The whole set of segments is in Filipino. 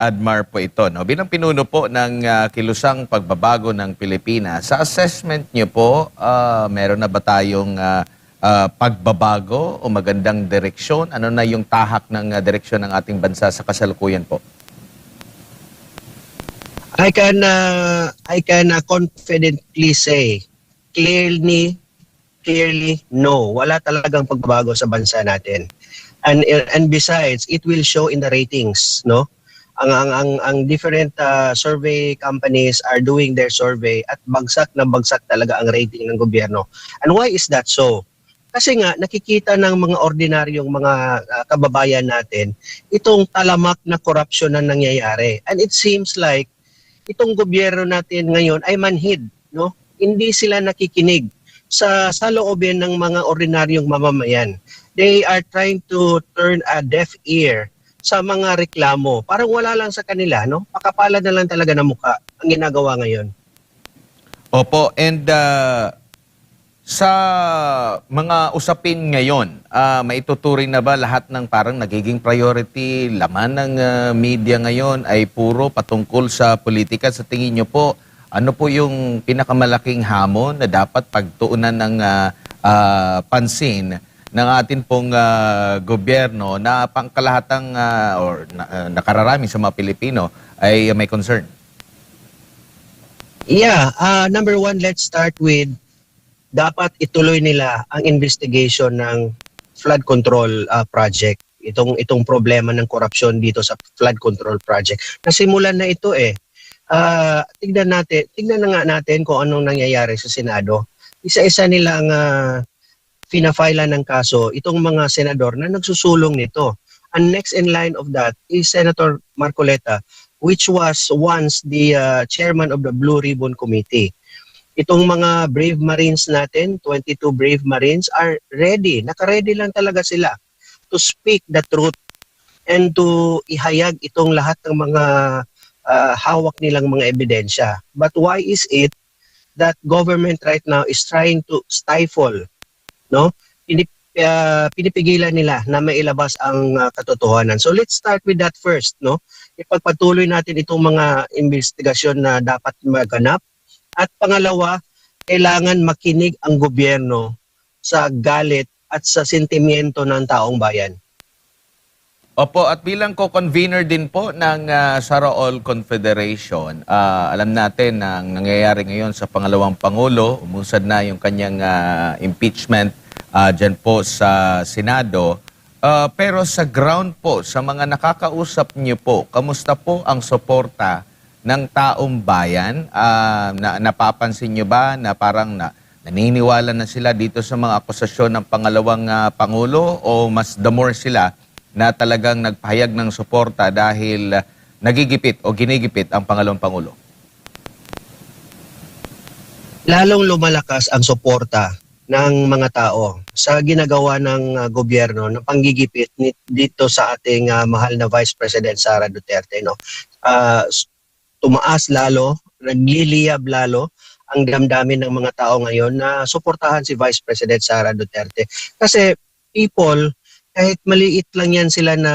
Admar po ito, no? Bilang pinuno po ng kilusang pagbabago ng Pilipinas, sa assessment niyo po, meron na ba tayong pagbabago o magandang direksyon? Ano na yung tahak ng direksyon ng ating bansa sa kasalukuyan po? I can confidently say clearly no, wala talagang pagbabago sa bansa natin. And besides, it will show in the ratings, no? Ang different survey companies are doing their survey at bagsak na bagsak talaga ang rating ng gobyerno. And why is that so? Kasi nga nakikita ng mga ordinaryong mga kababayan natin itong talamak na korupsyon na nangyayari. And it seems like itong gobyerno natin ngayon ay manhid, no? Hindi sila nakikinig sa loobin ng mga ordinaryong mamamayan. They are trying to turn a deaf ear sa mga reklamo. Parang wala lang sa kanila, no? Pakapala na lang talaga ng mukha ang ginagawa ngayon. Opo, and sa mga usapin ngayon, maituturing na ba lahat ng parang nagiging priority, laman ng media ngayon ay puro patungkol sa politika? Sa tingin nyo po, ano po yung pinakamalaking hamon na dapat pagtuunan ng pansin ng atin pong gobyerno na pangkalahatang nakararami sa mga Pilipino ay may concern? Yeah, number one, let's start with dapat ituloy nila ang investigation ng flood control project. Itong problema ng korupsyon dito sa flood control project. Nasimulan na ito eh. Tignan na nga natin kung anong nangyayari sa Senado. Isa-isa nilang pinafila ng kaso itong mga senador na nagsusulong nito. And next in line of that is Senator Marcoleta, which was once the chairman of the Blue Ribbon Committee. Itong mga brave Marines natin, 22 brave Marines are ready. Naka-ready lang talaga sila to speak the truth and to ihayag itong lahat ng mga hawak nilang mga ebidensya. But why is it that government right now is trying to stifle, no? Pinipigilan nila na mailabas ang katotohanan. So let's start with that first, no? Ipagpatuloy natin itong mga investigasyon na dapat maganap. At pangalawa, kailangan makinig ang gobyerno sa galit at sa sentimiento ng taong bayan. Opo, at bilang co-convener din po ng Sara All Confederation, alam natin na ang nangyayari ngayon sa pangalawang Pangulo, umusad na yung kanyang impeachment dyan po sa Senado. Pero sa ground po, sa mga nakakausap niyo po, kamusta po ang suporta ng taong bayan? Napapansin niyo ba na parang naniniwala na sila dito sa mga akusasyon ng pangalawang Pangulo o mas the more sila na talagang nagpahayag ng suporta dahil nagigipit o ginigipit ang pangalawang Pangulo? Lalong lumalakas ang suporta ng mga tao sa ginagawa ng gobyerno ng panggigipit dito sa ating mahal na Vice President Sara Duterte, no? Tumaas lalo, nagliliyab lalo ang damdamin ng mga tao ngayon na suportahan si Vice President Sara Duterte. Kasi people, kahit maliit lang yan sila na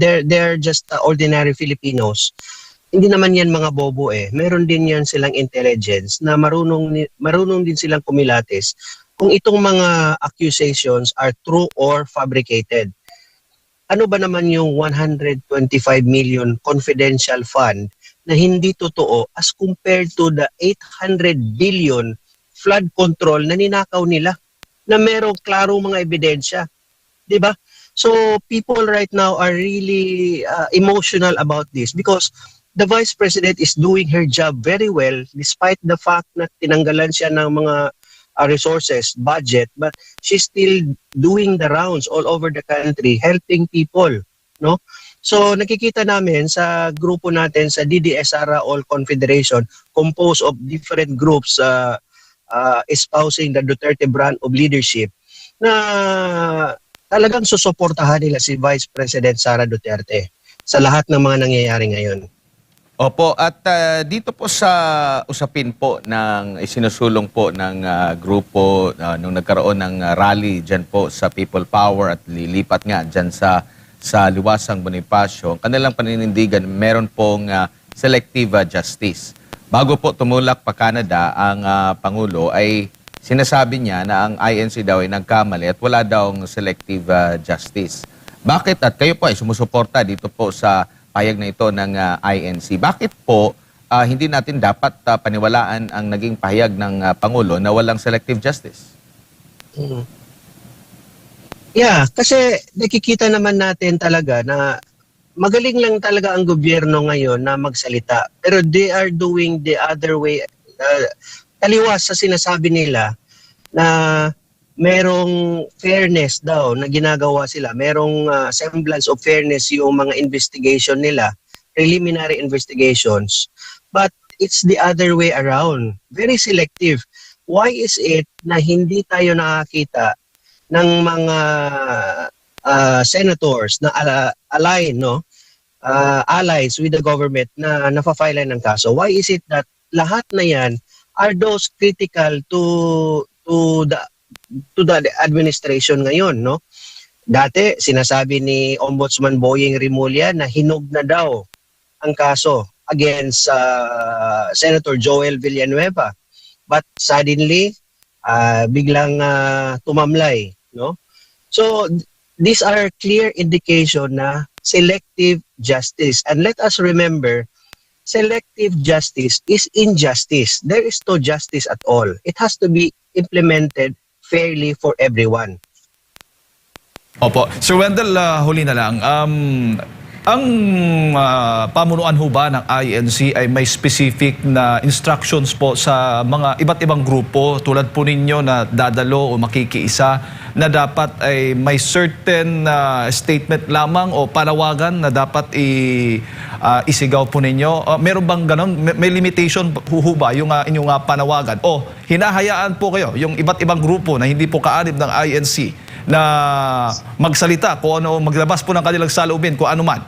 they're just ordinary Filipinos, hindi naman yan mga bobo eh. Meron din yan silang intelligence na marunong din silang kumilatis kung itong mga accusations are true or fabricated. Ano ba naman yung 125 million confidential fund na hindi totoo as compared to the 800 billion flood control na ninakaw nila na merong klarong mga ebidensya, 'di ba? So people right now are really emotional about this because the Vice President is doing her job very well despite the fact na tinanggalan siya ng mga resources, budget, but she's still doing the rounds all over the country helping people, no? So nakikita namin sa grupo natin sa DDS Sara All Confederation, composed of different groups espousing the Duterte brand of leadership, na talagang susuportahan nila si Vice President Sara Duterte sa lahat ng mga nangyayari ngayon. Opo, at dito po sa usapin po ng isinusulong po ng grupo nung nagkaroon ng rally dyan po sa People Power at lilipat nga dyan sa sa Liwasang Bonifacio, ang kanilang paninindigan, meron pong selective justice. Bago po tumulak pa Canada, ang Pangulo ay sinasabi niya na ang INC daw ay nagkamali at wala daw selective justice. Bakit, at kayo po ay sumusuporta dito po sa payag na ito ng INC, bakit po hindi natin dapat paniwalaan ang naging pahayag ng Pangulo na walang selective justice? Yeah, kasi nakikita naman natin talaga na magaling lang talaga ang gobyerno ngayon na magsalita. Pero they are doing the other way. Taliwas sa sinasabi nila na merong fairness daw na ginagawa sila. Merong semblance of fairness yung mga investigation nila, preliminary investigations. But it's the other way around. Very selective. Why is it na hindi tayo nakakita ng mga senators na allies with the government na nafa-file ng kaso? Why is it that lahat na yan are those critical to the administration ngayon, no? Dati sinasabi ni Ombudsman Boying Rimulya na hinog na daw ang kaso against Senator Joel Villanueva. But suddenly, biglang tumamlay, no? So these are clear indication na selective justice. And let us remember, selective justice is injustice. There is no justice at all. It has to be implemented fairly for everyone. Opo. Sir Wendell, huli na lang. Ang pamunuan ho ba ng INC ay may specific na instructions po sa mga iba't ibang grupo tulad po ninyo na dadalo o makikiisa na dapat ay may certain statement lamang o panawagan na dapat isigaw po ninyo? Meron bang ganon? May limitation ho ba yung inyong panawagan? O hinahayaan po kayo yung iba't ibang grupo na hindi po kaanib ng INC na magsalita kung ano, maglabas po ng kanilang saloobin kung ano man?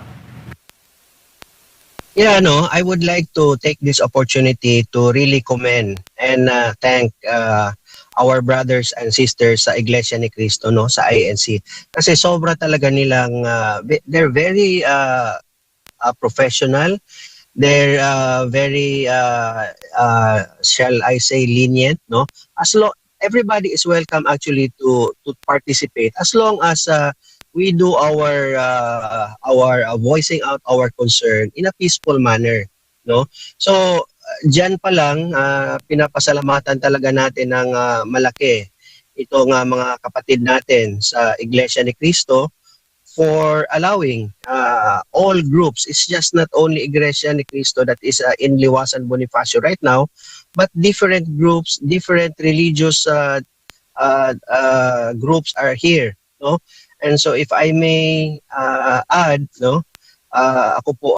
Yeah, no, I would like to take this opportunity to really commend and thank our brothers and sisters sa Iglesia ni Cristo, no, sa INC. Kasi sobra talaga nilang, they're very professional. They're very, shall I say, lenient, no? Everybody is welcome actually to participate as long as we do our voicing out our concern in a peaceful manner, no? So diyan pa lang pinapasalamatan talaga natin ng malaki itong mga kapatid natin sa Iglesia ni Cristo for allowing all groups. It's just not only Iglesia ni Cristo that is in Liwasan Bonifacio right now, but different groups, different religious groups are here, no? And so if I may add, no, ako po